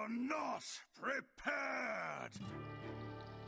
not prepared!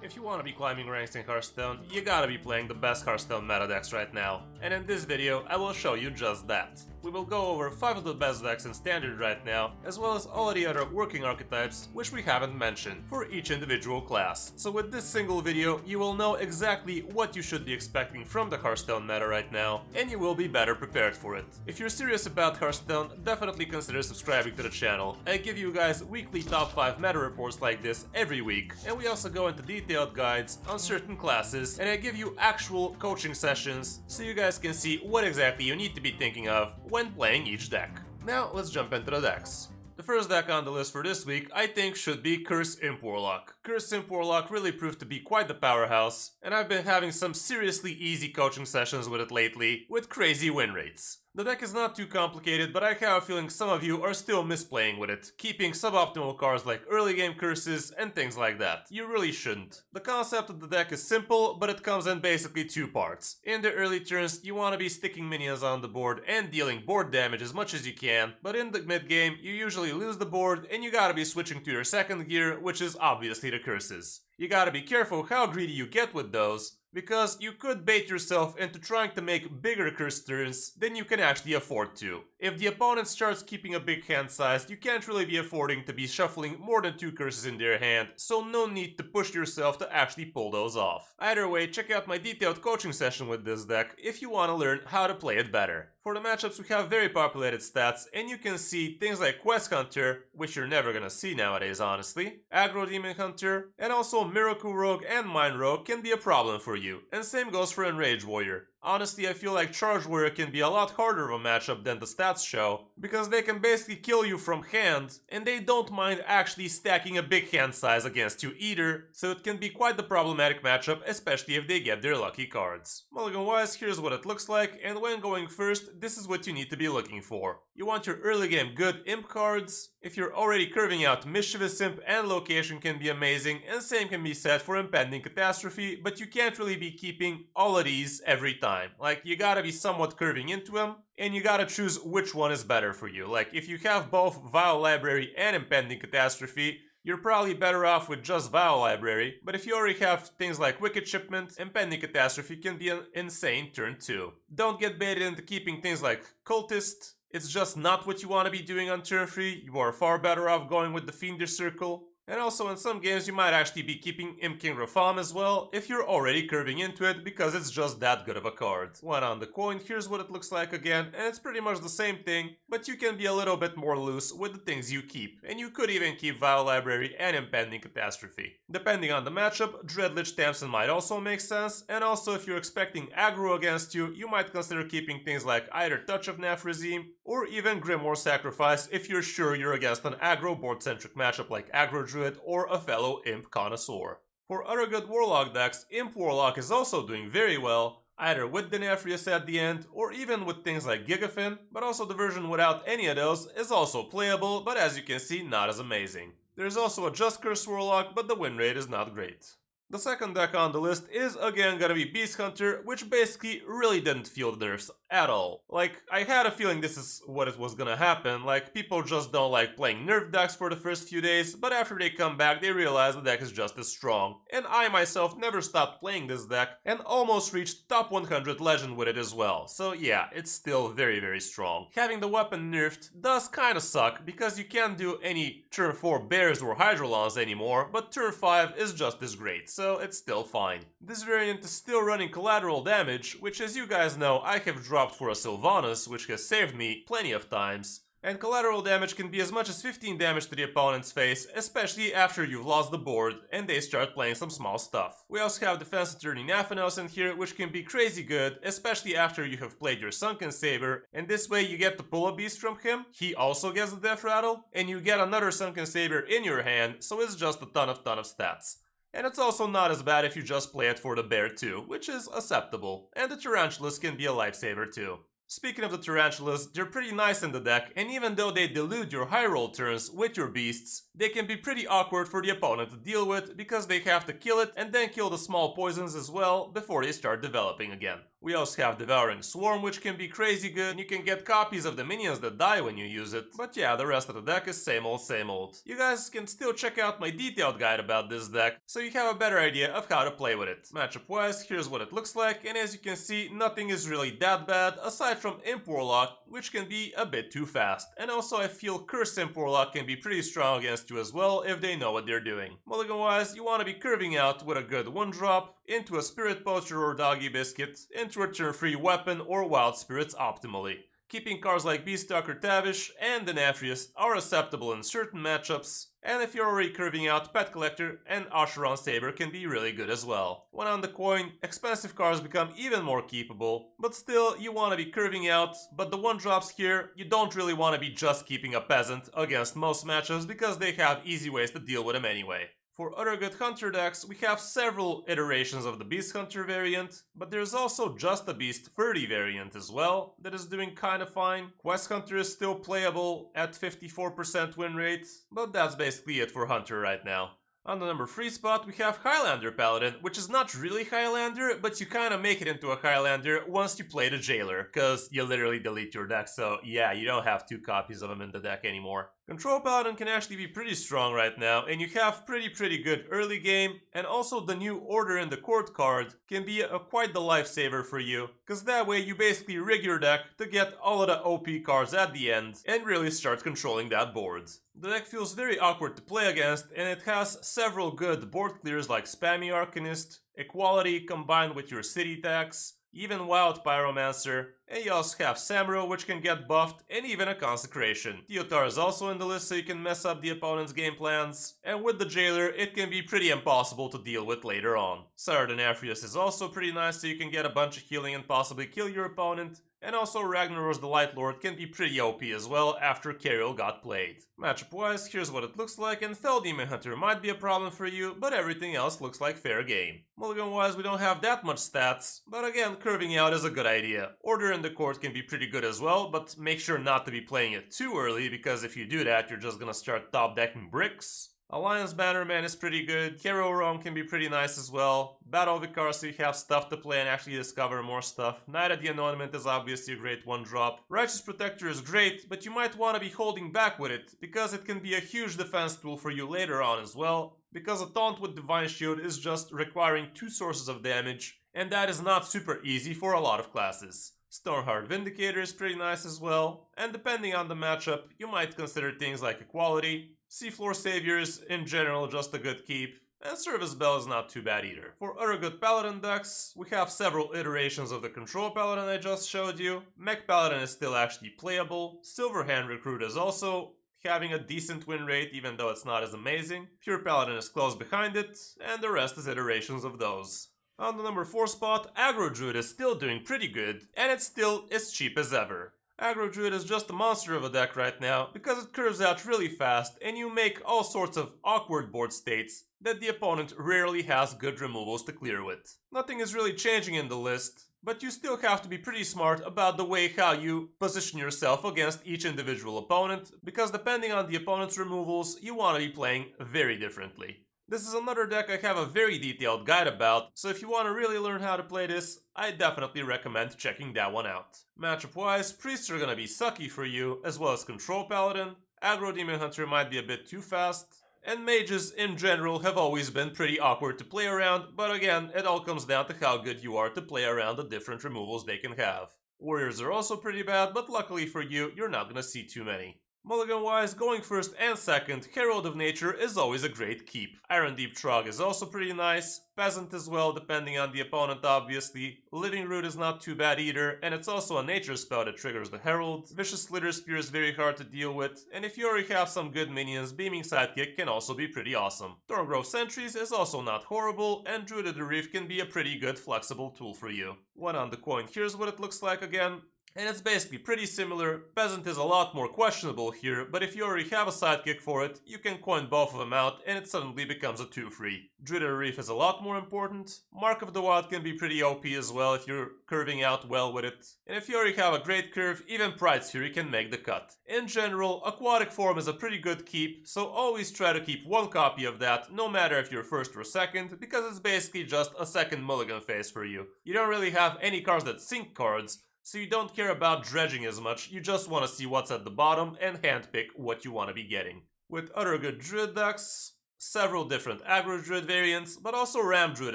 If you want to be climbing ranks in Hearthstone, you gotta be playing the best Hearthstone meta decks right now, and in this video I will show you just that. We will go over 5 of the best decks in Standard right now, as well as all of the other working archetypes which we haven't mentioned, for each individual class. So with this single video, you will know exactly what you should be expecting from the Hearthstone meta right now, and you will be better prepared for it. If you're serious about Hearthstone, definitely consider subscribing to the channel. I give you guys weekly top 5 meta reports like this every week, and we also go into detailed guides on certain classes, and I give you actual coaching sessions so you guys can see what exactly you need to be thinking of when playing each deck. Now let's jump into the decks. The first deck on the list for this week, I think, should be Kris Imp Warlock. Kris Imp Warlock really proved to be quite the powerhouse, and I've been having some seriously easy coaching sessions with it lately, with crazy win rates. The deck is not too complicated, but I have a feeling some of you are still misplaying with it, keeping suboptimal cards like early game curses and things like that. You really shouldn't. The concept of the deck is simple, but it comes in basically 2 parts. In the early turns, you want to be sticking minions on the board and dealing board damage as much as you can, but in the mid game, you usually lose the board and you gotta be switching to your second gear, which is obviously the curses. You gotta be careful how greedy you get with those, because you could bait yourself into trying to make bigger curse turns than you can actually afford to. If the opponent starts keeping a big hand size, you can't really be affording to be shuffling more than 2 curses in their hand, so no need to push yourself to actually pull those off. Either way, check out my detailed coaching session with this deck if you want to learn how to play it better. For the matchups, we have very populated stats, and you can see things like Quest Hunter, which you're never gonna see nowadays honestly, Aggro Demon Hunter, and also Miracle Rogue and Mind Rogue can be a problem for you, and same goes for Enrage Warrior. Honestly, I feel like Charge Warrior can be a lot harder of a matchup than the stats show, because they can basically kill you from hand, and they don't mind actually stacking a big hand size against you either, so it can be quite the problematic matchup, especially if they get their lucky cards. Mulligan wise, here's what it looks like, and when going first, this is what you need to be looking for. You want your early game good imp cards. If you're already curving out Mischievous Imp and Location can be amazing, and same can be said for Impending Catastrophe, but you can't really be keeping all of these every time. Like, you gotta be somewhat curving into them, and you gotta choose which one is better for you. Like, if you have both Vile Library and Impending Catastrophe, you're probably better off with just Vile Library, but if you already have things like Wicked Shipment, Impending Catastrophe can be an insane turn too. Don't get baited into keeping things like Cultist. It's just not what you want to be doing on turn 3, you are far better off going with the Fiendish Circle. And also in some games you might actually be keeping Imp King Rafam as well, if you're already curving into it, because it's just that good of a card. When on the coin, here's what it looks like again, and it's pretty much the same thing, but you can be a little bit more loose with the things you keep, and you could even keep Vile Library and Impending Catastrophe. Depending on the matchup, Dreadlich Tamsin might also make sense, and also if you're expecting aggro against you, you might consider keeping things like either Touch of Nephrazim, or even Grimoire Sacrifice if you're sure you're against an aggro board-centric matchup like Aggro Druid or a fellow Imp Connoisseur. For other good Warlock decks, Imp Warlock is also doing very well, either with Denethrius at the end, or even with things like Gigafin, but also the version without any of those is also playable, but as you can see, not as amazing. There's also a Just Curse Warlock, but the win rate is not great. The second deck on the list is again gonna be Beast Hunter, which basically really didn't feel the nerfs at all. Like, I had a feeling this is what it was gonna happen, like people just don't like playing nerf decks for the first few days, but after they come back they realize the deck is just as strong. And I myself never stopped playing this deck and almost reached top 100 legend with it as well, so yeah, it's still very strong. Having the weapon nerfed does kinda suck, because you can't do any turn 4 bears or hydrolons anymore, but turn 5 is just as great, so it's still fine. This variant is still running collateral damage, which as you guys know I have dropped for a Sylvanas, which has saved me plenty of times. And collateral damage can be as much as 15 damage to the opponent's face, especially after you've lost the board and they start playing some small stuff. We also have Defense Attorney Naphanos in here, which can be crazy good, especially after you have played your Sunken Saber, and this way you get to pull a beast from him, he also gets the Death Rattle, and you get another Sunken Saber in your hand, so it's just a ton of stats. And it's also not as bad if you just play it for the bear too, which is acceptable, and the Tarantulas can be a lifesaver too. Speaking of the Tarantulas, they're pretty nice in the deck, and even though they dilute your high roll turns with your beasts, they can be pretty awkward for the opponent to deal with, because they have to kill it and then kill the small poisons as well before they start developing again. We also have Devouring Swarm, which can be crazy good, and you can get copies of the minions that die when you use it. But yeah, the rest of the deck is same old same old. You guys can still check out my detailed guide about this deck, so you have a better idea of how to play with it. Matchup wise, here's what it looks like, and as you can see, nothing is really that bad, aside from Imp Warlock, which can be a bit too fast. And also I feel Curse Imp Warlock can be pretty strong against you as well if they know what they're doing. Mulligan wise, you want to be curving out with a good 1-drop, into a Spirit Poacher or Doggy Biscuit, into a turn-free weapon or Wild Spirits optimally. Keeping cards like Beastalker Tavish and Denatrius are acceptable in certain matchups, and if you're already curving out, Pet Collector and Asheron Saber can be really good as well. When on the coin, expensive cards become even more keepable, but still you want to be curving out, but the 1-drops here, you don't really want to be just keeping a Peasant against most matchups because they have easy ways to deal with them anyway. For other good Hunter decks, we have several iterations of the Beast Hunter variant, but there's also just a Beast 30 variant as well that is doing kinda fine. Quest Hunter is still playable at 54% win rate, but that's basically it for Hunter right now. On the number 3 spot, we have Highlander Paladin, which is not really Highlander, but you kinda make it into a Highlander once you play the Jailer, cause you literally delete your deck, so yeah, you don't have 2 copies of him in the deck anymore. Control Paladin can actually be pretty strong right now, and you have pretty good early game, and also the new Order in the Court card can be quite the lifesaver for you, cause that way you basically rig your deck to get all of the OP cards at the end, and really start controlling that board. The deck feels very awkward to play against, and it has several good board clears like Spammy Arcanist, Equality combined with your city tax, even Wild Pyromancer, and you also have Samuro, which can get buffed, and even a Consecration. Teotar is also in the list so you can mess up the opponent's game plans, and with the Jailer it can be pretty impossible to deal with later on. Sire Denatrius is also pretty nice so you can get a bunch of healing and possibly kill your opponent, and also Ragnaros the Light Lord can be pretty OP as well after Kirill got played. Matchup wise, here's what it looks like, and Fell Demon Hunter might be a problem for you, but everything else looks like fair game. Mulligan wise, we don't have that much stats, but again, curving out is a good idea. Order in the Court can be pretty good as well, but make sure not to be playing it too early, because if you do that, you're just gonna start top decking bricks. Alliance Bannerman is pretty good, Hero Rome can be pretty nice as well, Battle Vicar so you have stuff to play and actually discover more stuff, Knight of the Anointment is obviously a great 1-drop, Righteous Protector is great, but you might want to be holding back with it, because it can be a huge defense tool for you later on as well, because a taunt with Divine Shield is just requiring 2 sources of damage, and that is not super easy for a lot of classes. Stoneheart Vindicator is pretty nice as well, and depending on the matchup, you might consider things like Equality. Seafloor Savior is in general just a good keep, and Service Bell is not too bad either. For other good Paladin decks, we have several iterations of the Control Paladin I just showed you. Mech Paladin is still actually playable, Silverhand Recruit is also having a decent win rate even though it's not as amazing, Pure Paladin is close behind it, and the rest is iterations of those. On the number 4 spot, Aggro Druid is still doing pretty good, and it's still as cheap as ever. Aggro Druid is just a monster of a deck right now, because it curves out really fast and you make all sorts of awkward board states that the opponent rarely has good removals to clear with. Nothing is really changing in the list, but you still have to be pretty smart about the way how you position yourself against each individual opponent, because depending on the opponent's removals, you want to be playing very differently. This is another deck I have a very detailed guide about, so if you want to really learn how to play this, I definitely recommend checking that one out. Matchup wise, Priests are gonna be sucky for you, as well as Control Paladin, Aggro Demon Hunter might be a bit too fast, and Mages in general have always been pretty awkward to play around, but again, it all comes down to how good you are to play around the different removals they can have. Warriors are also pretty bad, but luckily for you, you're not gonna see too many. Mulligan wise, going first and second, Herald of Nature is always a great keep. Iron Deep Trog is also pretty nice, Peasant as well depending on the opponent obviously, Living Root is not too bad either, and it's also a nature spell that triggers the Herald, Vicious Slither Spear is very hard to deal with, and if you already have some good minions, Beaming Sidekick can also be pretty awesome. Thorngrove Sentries is also not horrible, and Druid of the Reef can be a pretty good flexible tool for you. One on the coin, here's what it looks like again. and it's basically pretty similar. Peasant is a lot more questionable here, but if you already have a sidekick for it, you can coin both of them out and it suddenly becomes a 2-free. Druid of the Reef is a lot more important. Mark of the Wild can be pretty OP as well if you're curving out well with it. And if you already have a great curve, even Pride's Fury can make the cut. In general, Aquatic Form is a pretty good keep, so always try to keep one copy of that, no matter if you're first or second, because it's basically just a second mulligan phase for you. You don't really have any cards that sink cards, so you don't care about dredging as much, you just want to see what's at the bottom and handpick what you want to be getting. With other good Druid decks, several different aggro Druid variants, but also Ram Druid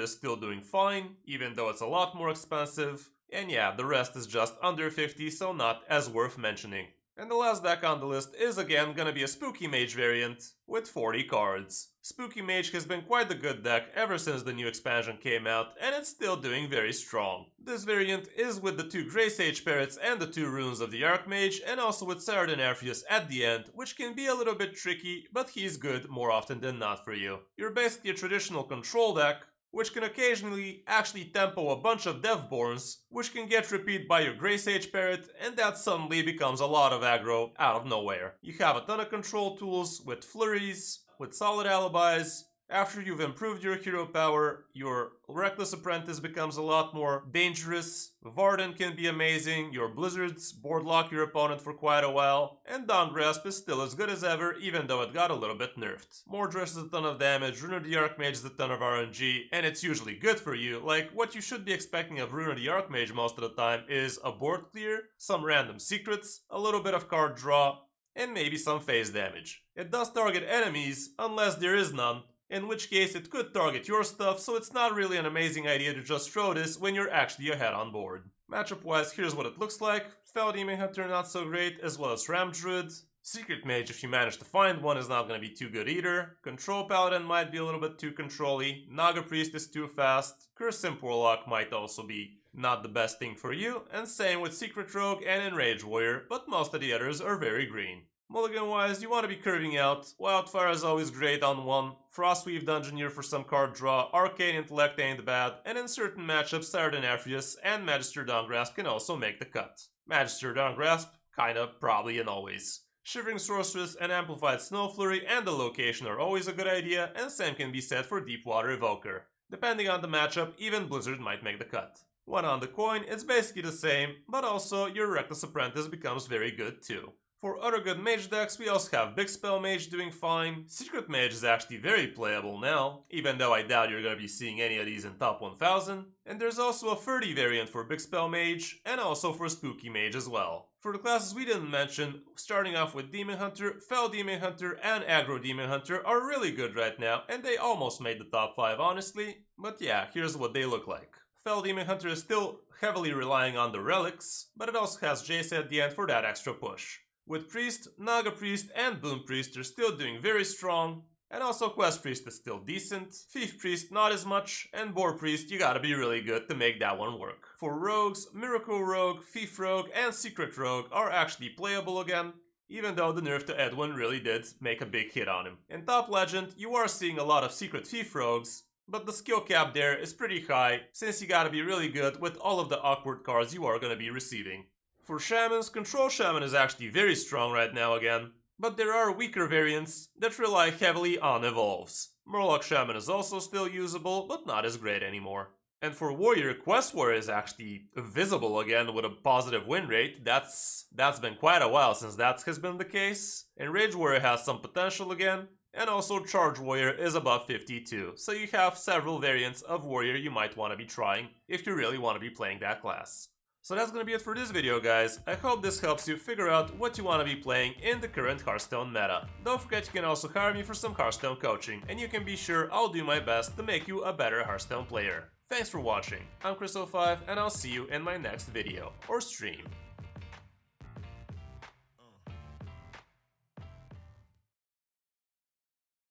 is still doing fine, even though it's a lot more expensive. And yeah, the rest is just under 50, so not as worth mentioning. And the last deck on the list is again gonna be a Spooky Mage variant with 40 cards. Spooky Mage has been quite the good deck ever since the new expansion came out, and it's still doing very strong. This variant is with the 2 Grey Sage Parrots and the 2 runes of the Archmage, and also with Saradin Orpheus at the end, which can be a little bit tricky, but he's good more often than not for you. You're basically a traditional control deck, which can occasionally actually tempo a bunch of Deathborns, which can get repeated by your Grey Sage Parrot, and that suddenly becomes a lot of aggro out of nowhere. You have a ton of control tools with flurries, with solid alibis. After you've improved your hero power, your Reckless Apprentice becomes a lot more dangerous, Varden can be amazing, your Blizzards board lock your opponent for quite a while, and Dawn Grasp is still as good as ever, even though it got a little bit nerfed. Mordresh is a ton of damage, Rune of the Archmage is a ton of RNG, and it's usually good for you. Like, what you should be expecting of Rune of the Archmage most of the time is a board clear, some random secrets, a little bit of card draw, and maybe some phase damage. It does target enemies, unless there is none, in which case it could target your stuff, so it's not really an amazing idea to just throw this when you're actually ahead on board. Matchup wise, here's what it looks like. Fel Demon Hunter not so great, as well as Ram Druid. Secret Mage, if you manage to find one, is not going to be too good either. Control Paladin might be a little bit too control-y. Naga Priest is too fast. Curse Imp Warlock might also be not the best thing for you, and same with Secret Rogue and Enraged Warrior, but most of the others are very green. Mulligan-wise, you want to be curving out. Wildfire is always great on one. Frostweave Dungeoneer for some card draw. Arcane Intellect ain't bad. And in certain matchups, Saradin Orpheus and Magister Dawngrasp can also make the cut. Magister Dawngrasp, kinda, probably, and always. Shivering Sorceress and Amplified Snow Flurry and the location are always a good idea, and same can be said for Deepwater Evoker. Depending on the matchup, even Blizzard might make the cut. When on the coin, it's basically the same, but also your Reckless Apprentice becomes very good too. For other good mage decks, we also have Big Spell Mage doing fine. Secret Mage is actually very playable now, even though I doubt you're gonna be seeing any of these in top 1000. And there's also a 30 variant for Big Spell Mage, and also for Spooky Mage as well. For the classes we didn't mention, starting off with Demon Hunter, Fel Demon Hunter, and Aggro Demon Hunter are really good right now, and they almost made the top 5 honestly. But yeah, here's what they look like. Fel Demon Hunter is still heavily relying on the relics, but it also has Jace at the end for that extra push. With Priest, Naga Priest, and Boom Priest are still doing very strong, and also Quest Priest is still decent, Thief Priest not as much, and Boar Priest you gotta be really good to make that one work. For Rogues, Miracle Rogue, Thief Rogue, and Secret Rogue are actually playable again, even though the nerf to Edwin really did make a big hit on him. In Top Legend, you are seeing a lot of Secret Thief Rogues, but the skill cap there is pretty high, since you gotta be really good with all of the awkward cards you are gonna be receiving. For Shamans, Control Shaman is actually very strong right now again, but there are weaker variants that rely heavily on evolves. Murloc Shaman is also still usable, but not as great anymore. And for Warrior, Quest Warrior is actually visible again with a positive win rate. That's been quite a while since that has been the case. And Rage Warrior has some potential again, and also Charge Warrior is above 52, so you have several variants of Warrior you might want to be trying if you really want to be playing that class. So that's gonna be it for this video, guys. I hope this helps you figure out what you want to be playing in the current Hearthstone meta. Don't forget you can also hire me for some Hearthstone coaching, and you can be sure I'll do my best to make you a better Hearthstone player. Thanks for watching, I'm Kris05, and I'll see you in my next video, or stream.